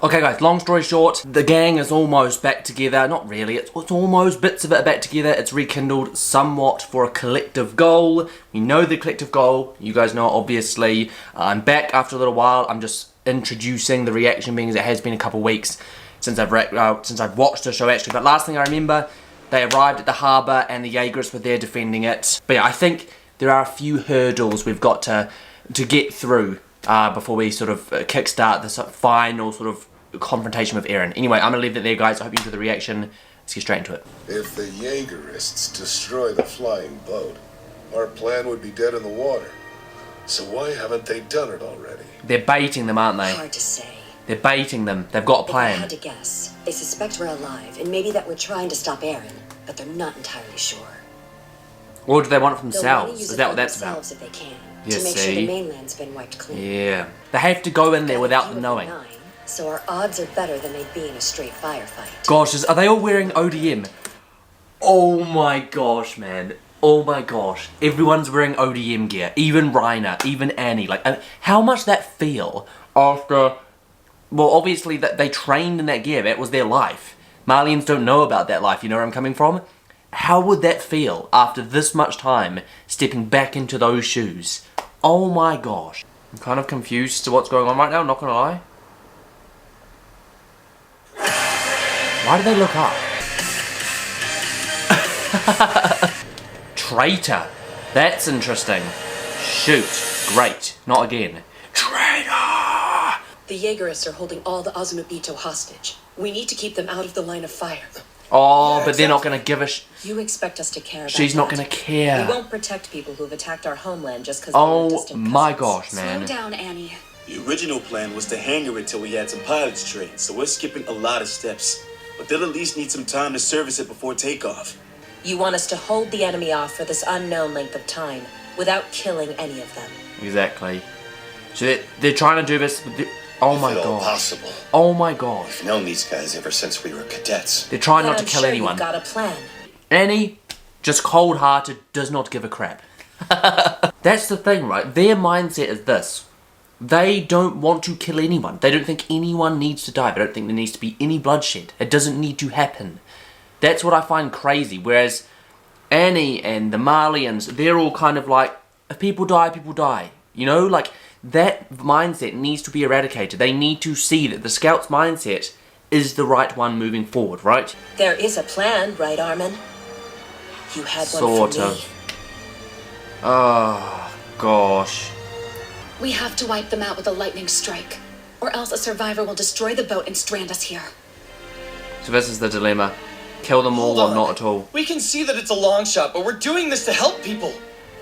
Okay guys, long story short, the gang is almost back together. Not really, it's almost bits of it are back together. It's rekindled somewhat for a collective goal. We know the collective goal, you guys know it obviously. I'm back after a little while. I'm just introducing the reaction, being as it has been a couple weeks since I've watched the show actually. But last thing I remember, they arrived at the harbour and the Jaegers were there defending it. But yeah, I think there are a few hurdles we've got to get through before we sort of kickstart this final sort of confrontation with Eren. Anyway, I'm gonna leave it there, guys. I hope you enjoy the reaction. Let's get straight into it. If the Jaegerists destroy the flying boat, our plan would be dead in the water. So why haven't they done it already? They're baiting them, aren't they? Hard to say. They're baiting them. They've got a plan. If I had to guess, they suspect we're alive, and maybe that we're trying to stop Eren, but they're not entirely sure. Or do they want it for They'll want to themselves? use Is it that for what that's about? themselves if they can, You to make see? sure the mainland's been wiped clean. Yeah. They have to go in there Got a without few them of the knowing. 9, so our odds are better than they'd be in a straight firefight. Gosh, are they all wearing ODM? Oh my gosh, man. Oh my gosh. Everyone's wearing ODM gear. Even Reiner, even Annie. Like, how much that feel after... Well, obviously, that they trained in that gear. That was their life. Malians don't know about that life, you know where I'm coming from? How would that feel after this much time stepping back into those shoes? Oh my gosh. I'm kind of confused to what's going on right now, not gonna lie. Why do they look up? Traitor. That's interesting. Shoot. Great. Not again. Traitor! The Jaegerists are holding all the Azumabito hostage. We need to keep them out of the line of fire. Oh, but they're not gonna give a You expect us to care about She's not that. gonna care. We won't protect people who've attacked our homeland just because Oh they're distant my cousins. gosh, man. Slow down, Annie. The original plan was to hang her until we had some pilots trained, so we're skipping a lot of steps. But they'll at least need some time to service it before takeoff. You want us to hold the enemy off for this unknown length of time, without killing any of them. Exactly. So they're trying to do this with the, oh my If at all gosh. possible. Oh my gosh. I've known these guys ever since we were cadets. They're trying But not to I'm kill sure anyone. You've got a plan. Annie, just cold-hearted, does not give a crap. That's the thing, right? Their mindset is this. They don't want to kill anyone. They don't think anyone needs to die. They don't think there needs to be any bloodshed. It doesn't need to happen. That's what I find crazy. Whereas Annie and the Malians, they're all kind of like, if people die, people die. You know, like, that mindset needs to be eradicated. They need to see that the Scouts' mindset is the right one moving forward, right? There is a plan, right, Armin? You had one Sort for me. of. Oh, gosh. We have to wipe them out with a lightning strike, or else a survivor will destroy the boat and strand us here. So this is the dilemma. Kill them all or not at all. We can see that it's a long shot, but we're doing this to help people.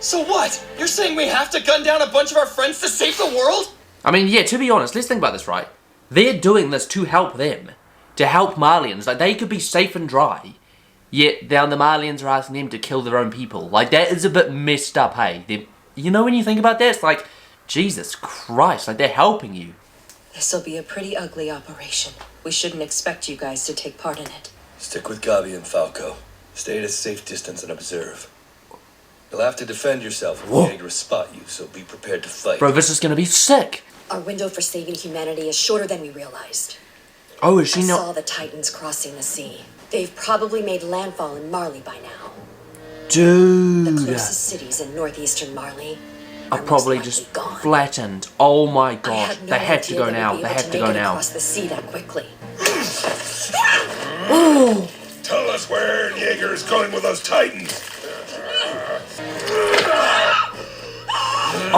So what? You're saying we have to gun down a bunch of our friends to save the world? I mean, yeah, to be honest, let's think about this, right? They're doing this to help them. To help Malians. Like, they could be safe and dry. Yet, now the Malians are asking them to kill their own people. Like, that is a bit messed up, hey? You know when you think about that? It's like, Jesus Christ, like, they're helping you. This'll be a pretty ugly operation. We shouldn't expect you guys to take part in it. Stick with Gabi and Falco. Stay at a safe distance and observe. You'll have to defend yourself if the Jaegers spot you, so be prepared to fight. Bro, this is gonna be sick. Our window for saving humanity is shorter than we realized. Oh, is she I not? saw the Titans crossing the sea. They've probably made landfall in Marley by now. The Dude. closest cities in northeastern Marley Are most probably likely just gone. flattened. Oh my I gosh. had no They have to idea go we'd now. be They able have to make go it now. across the sea that quickly. Tell us where Jaeger's going with those Titans.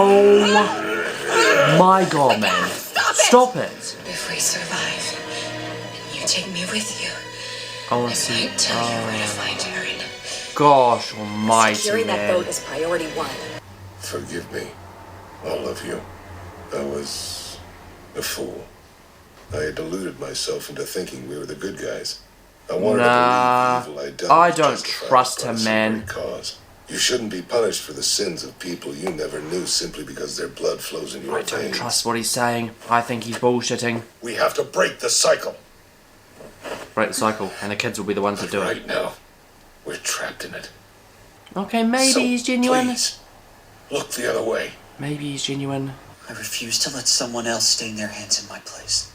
Oh my god, man. Stop it. If we survive, and you take me with you, I want I to see. might tell you where to find Eren. Gosh almighty, Securing that man. boat is priority one. Forgive me, all of you. I was a fool. I had deluded myself into thinking we were the good guys. I wanted Nah, to believe the evil I'd done I was don't justified trust by him, some man. great cause. You shouldn't be punished for the sins of people you never knew simply because their blood flows in your I don't veins. trust what he's saying. I think he's bullshitting. We have to break the cycle. Break the cycle, and the kids will be the ones that do it. Right now, we're trapped in it. Okay, maybe So he's genuine. Please, look the other way. Maybe he's genuine. I refuse to let someone else stain their hands in my place.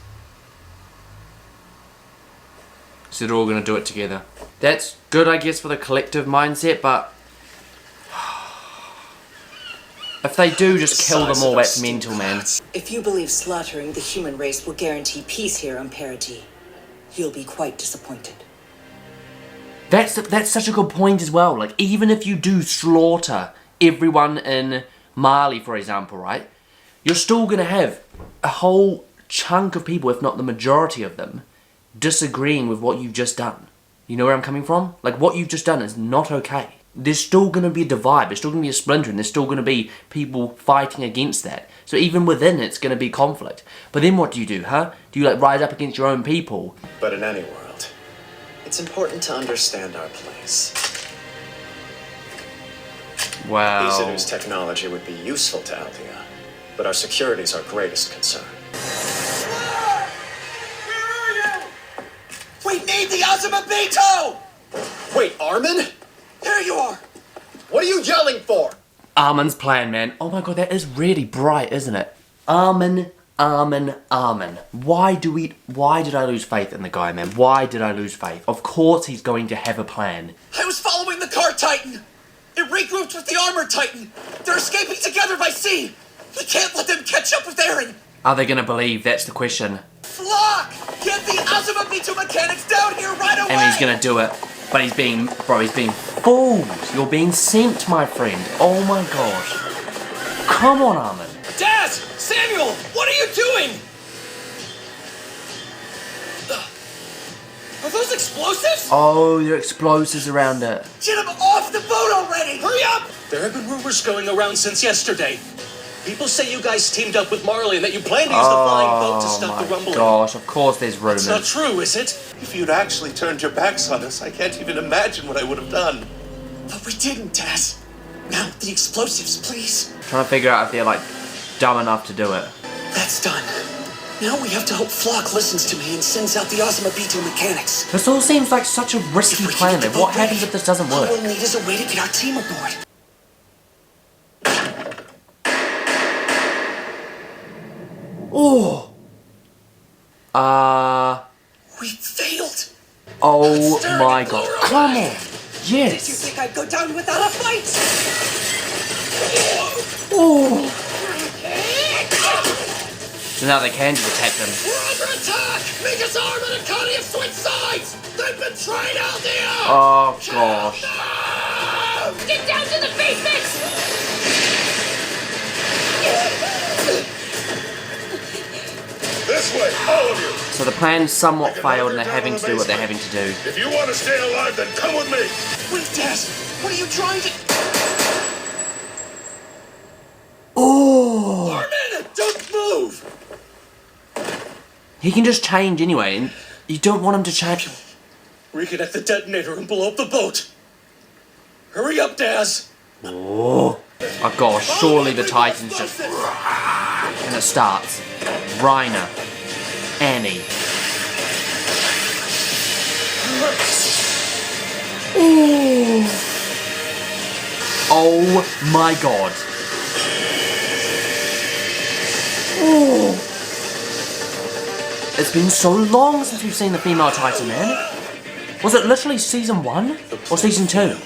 So they're all gonna do it together. That's good, I guess, for the collective mindset, but if they do just kill them all, that's mental, man. If you believe slaughtering the human race will guarantee peace here on Parity, you'll be quite disappointed. That's such a good point as well. Like, even if you do slaughter everyone in Mali, for example, right? You're still gonna have a whole chunk of people, if not the majority of them, disagreeing with what you've just done. You know where I'm coming from? Like, what you've just done is not okay. There's still going to be a divide, there's still going to be a splintering, there's still going to be people fighting against that. So even within it's going to be conflict. But then what do, huh? Do you, like, rise up against your own people? But in any world, it's important to understand our place. Wow. Isadu's technology would be useful to Aldea, but our security is our greatest concern. We need the Azumabito! Wait, Armin? There you are! What are you yelling for? Armin's plan, man. Oh my god, that is really bright, isn't it? Armin. Why did I lose faith in the guy, man? Why did I lose faith? Of course he's going to have a plan. I was following the car Titan! It regrouped with the armor Titan! They're escaping together by sea! We can't let them catch up with Eren! Are they gonna believe? That's the question. Flock! Get the Azumabito mechanics down here right away! And he's gonna do it. But he's being fooled. You're being sent, my friend. Oh my gosh. Come on, Armin. Daz! Samuel! What are you doing? Are those explosives? Oh, there are explosives around it. Get him off the boat already! Hurry up! There have been rumors going around since yesterday. People say you guys teamed up with Marley and that you plan to use the flying boat to stop the rumbling. Oh my gosh, of course there's rumors. It's not true, is it? If you'd actually turned your backs on us, I can't even imagine what I would have done. But we didn't, Daz. Now, the explosives, please. Trying to figure out if they're, like, dumb enough to do it. That's done. Now we have to hope Flock listens to me and sends out the Azumabito mechanics. This all seems like such a risky plan, man. What happens if this doesn't work? All we'll need is a way to get our team aboard. Oh. We failed. Oh my god. Come on. Did you Yes. think I'd go down without a fight? Oh. So now they can just attack them. We're under attack! Mika's arm and Akane have switched sides! They've betrayed Aldea! Oh gosh. Get down to the basement! This way, all of you! So the plan somewhat failed and they're having to do what they're having to do. If you want to stay alive, then come with me! Wait, Daz! What are you trying to... Oh. Armin! Don't move! He can just change anyway, and you don't want him to change. Reconnect the detonator and blow up the boat. Hurry up, Daz. Oh gosh, surely the Titans just... And it starts. Reiner. Annie. Ooh. Oh my god. Ooh. It's been so long since we've seen the female Titan, man. Was it literally season 1? Or season 2?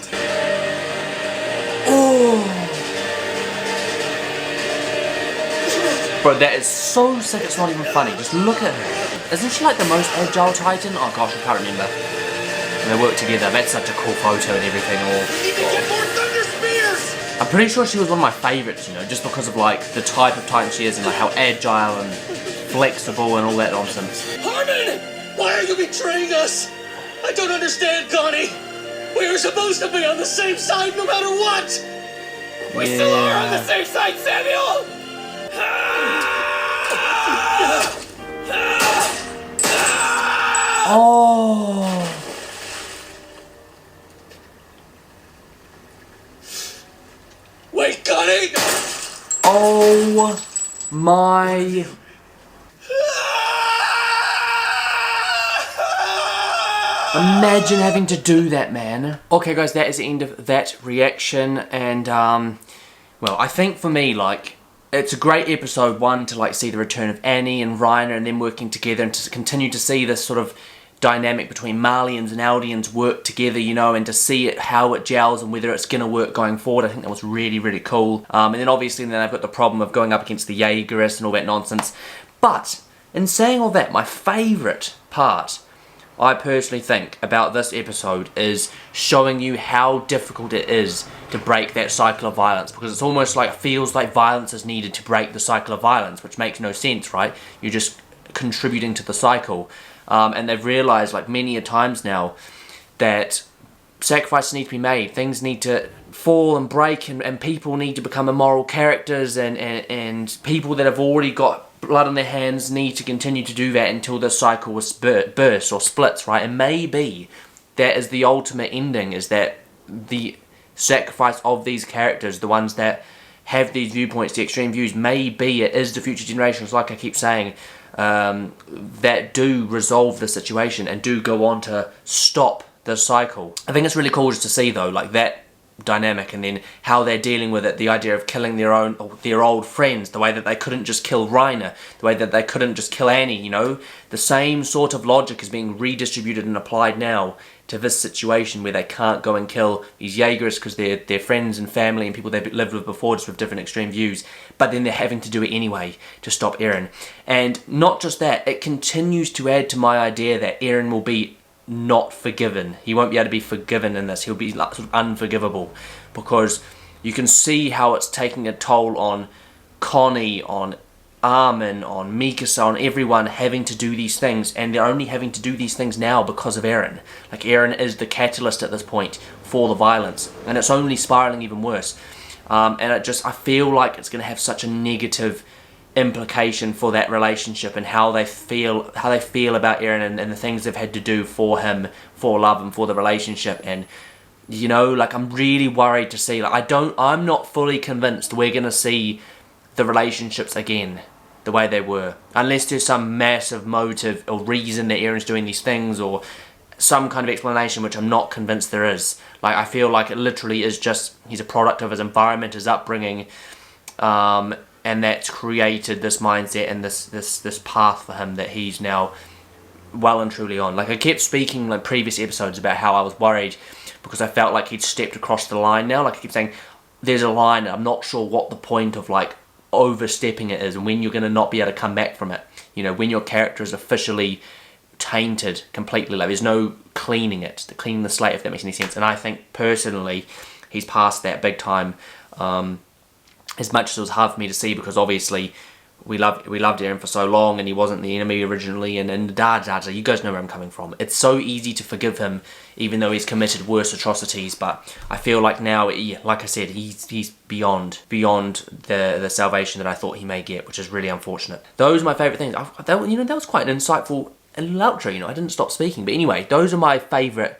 Oh. Bro, that is so sick, it's not even funny. Just look at her. Isn't she like the most agile Titan? Oh gosh, I can't remember. And they work together. That's such a cool photo and everything. We need to get more Thunder Spears! I'm pretty sure she was one of my favourites, you know, just because of like the type of Titan she is and like how agile and flexible and all that nonsense. Armin! Why are you betraying us? I don't understand, Connie. We were supposed to be on the same side no matter what. We still are on the same side, Samuel! Oh. Wait, Connie! Oh my. Imagine having to do that, man. Okay guys, that is the end of that reaction, and well, I think for me, like, it's a great episode, one, to like see the return of Annie and Reiner and them working together and to continue to see this sort of dynamic between Malians and Eldians work together, you know, and to see it, how it gels and whether it's going to work going forward. I think that was really, really cool. And then obviously then I've got the problem of going up against the Jaegerists and all that nonsense. But in saying all that, my favourite part, I personally think, about this episode is showing you how difficult it is to break that cycle of violence, because it's almost like, it feels like violence is needed to break the cycle of violence, which makes no sense, right? You're just contributing to the cycle. And they've realised, like many a times now, that sacrifices need to be made, things need to fall and break, and people need to become immoral characters, and people that have already got blood on their hands need to continue to do that until the cycle was bursts or splits, right? And maybe that is the ultimate ending, is that the sacrifice of these characters, the ones that have these viewpoints, the extreme views, maybe it is the future generations, like I keep saying, that do resolve the situation and do go on to stop the cycle. I think it's really cool just to see, though, like that dynamic, and then how they're dealing with it, the idea of killing their old friends, the way that they couldn't just kill Reiner, the way that they couldn't just kill Annie, you know, the same sort of logic is being redistributed and applied now to this situation where they can't go and kill these Jaegers because they're friends and family and people they've lived with before, just with different extreme views, but then they're having to do it anyway to stop Eren. And not just that, it continues to add to my idea that Eren will be not forgiven. He won't be able to be forgiven in this. He'll be like sort of unforgivable, because you can see how it's taking a toll on Connie, on Armin, on Mikasa, on everyone having to do these things, and they're only having to do these things now because of Eren. Like, Eren is the catalyst at this point for the violence, and it's only spiraling even worse. And I feel like it's going to have such a negative implication for that relationship, and how they feel about Eren, and the things they've had to do for him, for love, and for the relationship. And you know, like, I'm really worried to see, like, I'm not fully convinced we're gonna see the relationships again the way they were, unless there's some massive motive or reason that Eren's doing these things, or some kind of explanation, which I'm not convinced there is. Like, I feel like it literally is just, he's a product of his environment, his upbringing, and that's created this mindset and this path for him that he's now well and truly on. Like, I kept speaking like previous episodes about how I was worried because I felt like he'd stepped across the line now. Like, I keep saying, there's a line and I'm not sure what the point of like overstepping it is, and when you're going to not be able to come back from it. You know, when your character is officially tainted completely, like there's no cleaning the slate, if that makes any sense. And I think personally he's past that big time. As much as it was hard for me to see, because obviously we loved Eren for so long, and he wasn't the enemy originally, and you guys know where I'm coming from. It's so easy to forgive him, even though he's committed worse atrocities. But I feel like now, like I said, he's beyond the salvation that I thought he may get, which is really unfortunate. Those are my favourite things. That was quite an insightful outro. You know, I didn't stop speaking, but anyway, those are my favourite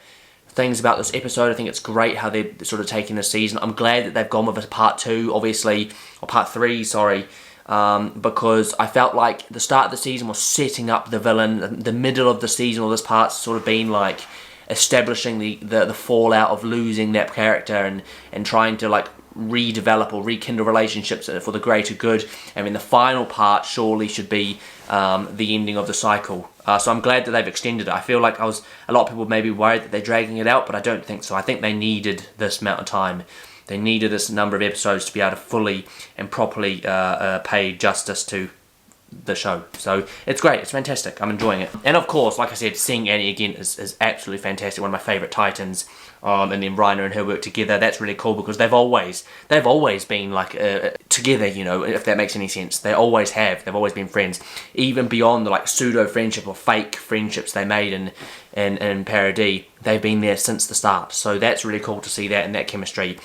things about this episode. I think it's great how they're sort of taking this season. I'm glad that they've gone with a part 2, obviously, or part 3, sorry, because I felt like the start of the season was setting up the villain, the middle of the season, or this part's sort of been like establishing the fallout of losing that character, and trying to like redevelop or rekindle relationships for the greater good. I mean, the final part surely should be the ending of the cycle. So I'm glad that they've extended it. I feel like a lot of people may be worried that they're dragging it out, but I don't think so. I think they needed this amount of time. They needed this number of episodes to be able to fully and properly pay justice to the show. So it's great, it's fantastic, I'm enjoying it. And of course, like I said, seeing Annie again is absolutely fantastic, one of my favourite Titans. And then Reiner and her work together, that's really cool, because they've always been like together, you know, if that makes any sense. They always have, they've always been friends, even beyond the like pseudo friendship or fake friendships they made in Parody. They've been there since the start, so that's really cool to see that and that chemistry.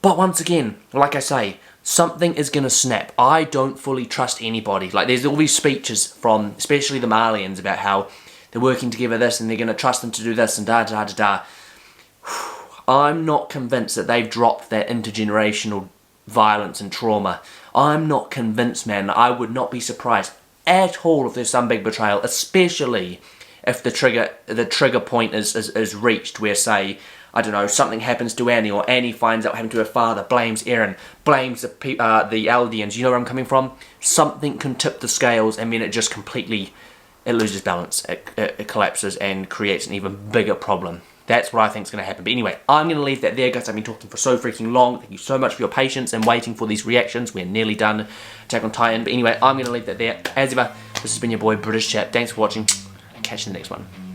But once again, like I say, something is going to snap. I don't fully trust anybody. Like, there's all these speeches from, especially the Malians, about how they're working together this, and they're going to trust them to do this, and da-da-da-da. I'm not convinced that they've dropped that intergenerational violence and trauma. I'm not convinced, man. I would not be surprised at all if there's some big betrayal, especially if the trigger point is reached, where, say, I don't know, something happens to Annie, or Annie finds out what happened to her father, blames Eren, blames the Eldians. You know where I'm coming from? Something can tip the scales, and then it just completely it loses balance, it collapses and creates an even bigger problem. That's what I think is going to happen. But anyway, I'm going to leave that there, guys. I've been talking for so freaking long. Thank you so much for your patience and waiting for these reactions. We're nearly done Attack on Titan. But anyway, I'm going to leave that there. As ever, this has been your boy, British Chap. Thanks for watching. Catch you in the next one.